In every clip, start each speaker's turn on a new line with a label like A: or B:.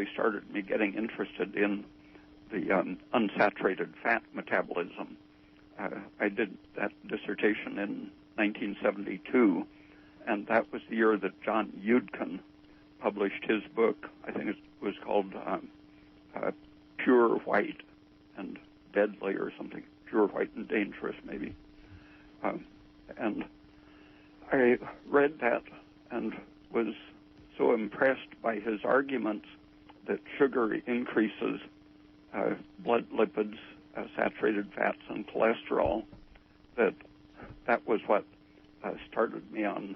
A: really started me getting interested in the unsaturated fat metabolism. I did that dissertation in 1972, and that was the year that John Yudkin published his book. I think it was called Pure White and Deadly or something, Pure White and Dangerous maybe. And I read that and was so impressed by his arguments that sugar increases blood lipids, saturated fats, and cholesterol, that was what started me on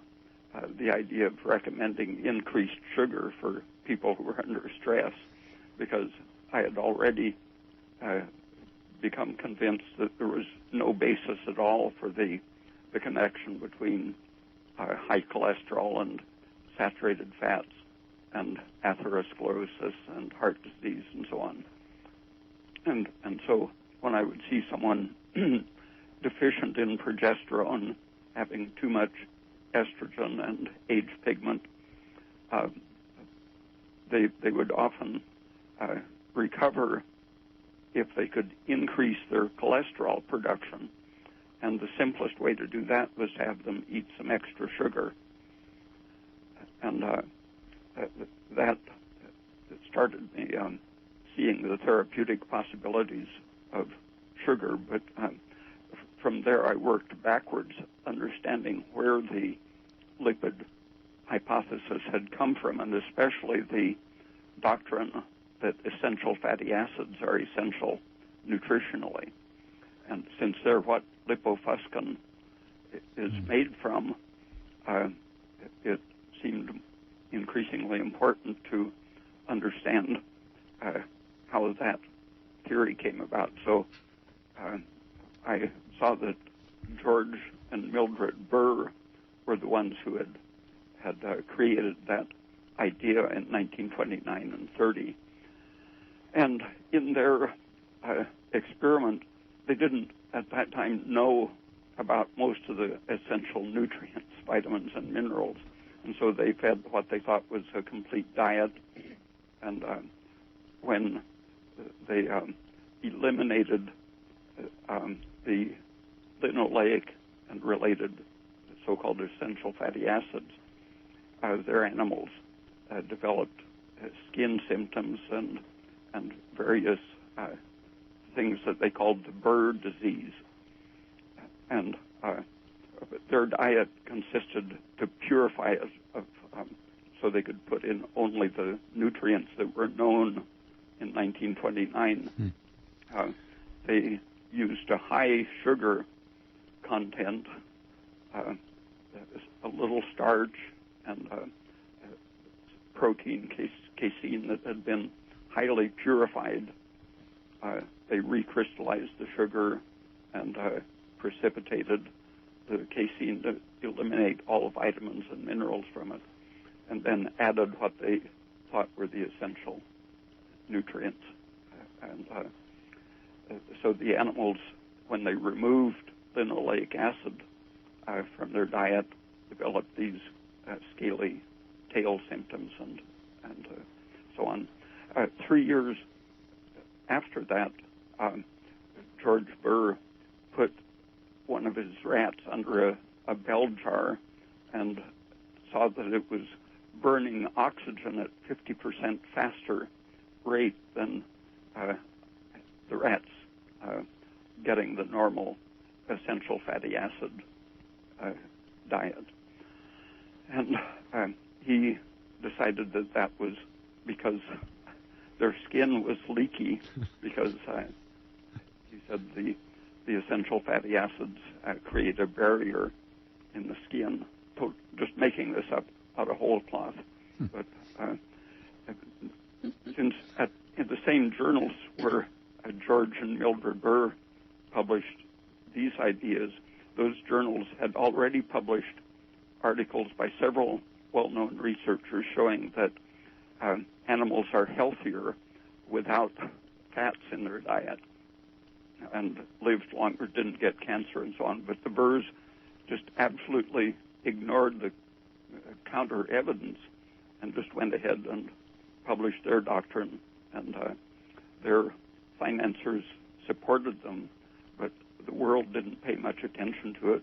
A: the idea of recommending increased sugar for people who were under stress, because I had already become convinced that there was no basis at all for the connection between high cholesterol and saturated fats and atherosclerosis and heart disease and so on. And so when I would see someone deficient in progesterone, having too much estrogen and age pigment, they would often recover if they could increase their cholesterol production. And the simplest way to do that was to have them eat some extra sugar. And that started me seeing the therapeutic possibilities of sugar. But from there I worked backwards, understanding where the lipid hypothesis had come from, and especially the doctrine that essential fatty acids are essential nutritionally. And since they're what lipofuscin is made from, it seemed increasingly important to understand how that theory came about. So I saw that George and Mildred Burr were the ones who had created that idea in 1929 and 30. And in their experiment, they didn't at that time know about most of the essential nutrients, vitamins and minerals. And so they fed what they thought was a complete diet. And when they eliminated the linoleic and related so-called essential fatty acids, their animals developed skin symptoms and various things that they called the Burr disease. And their diet consisted to purify it so they could put in only the nutrients that were known in 1929. They used a high sugar content, a little starch, and protein, casein that had been highly purified. They recrystallized the sugar and precipitated the casein to eliminate all vitamins and minerals from it, and then added what they thought were the essential nutrients. And so the animals, when they removed linoleic acid from their diet, developed these scaly tail symptoms and so on. 3 years after that, George Burr put one of his rats under a bell jar and saw that it was burning oxygen at 50% faster rate than the rats getting the normal essential fatty acid diet. And he decided that that was because their skin was leaky, because he said the essential fatty acids create a barrier in the skin. So just making this up out of whole cloth. But since in the same journals where George and Mildred Burr published these ideas, those journals had already published articles by several well-known researchers showing that animals are healthier without fats in their diet and lived longer, didn't get cancer and so on. But the Burrs just absolutely ignored the counter evidence and just went ahead and published their doctrine, and their financiers supported them, but the world didn't pay much attention to it.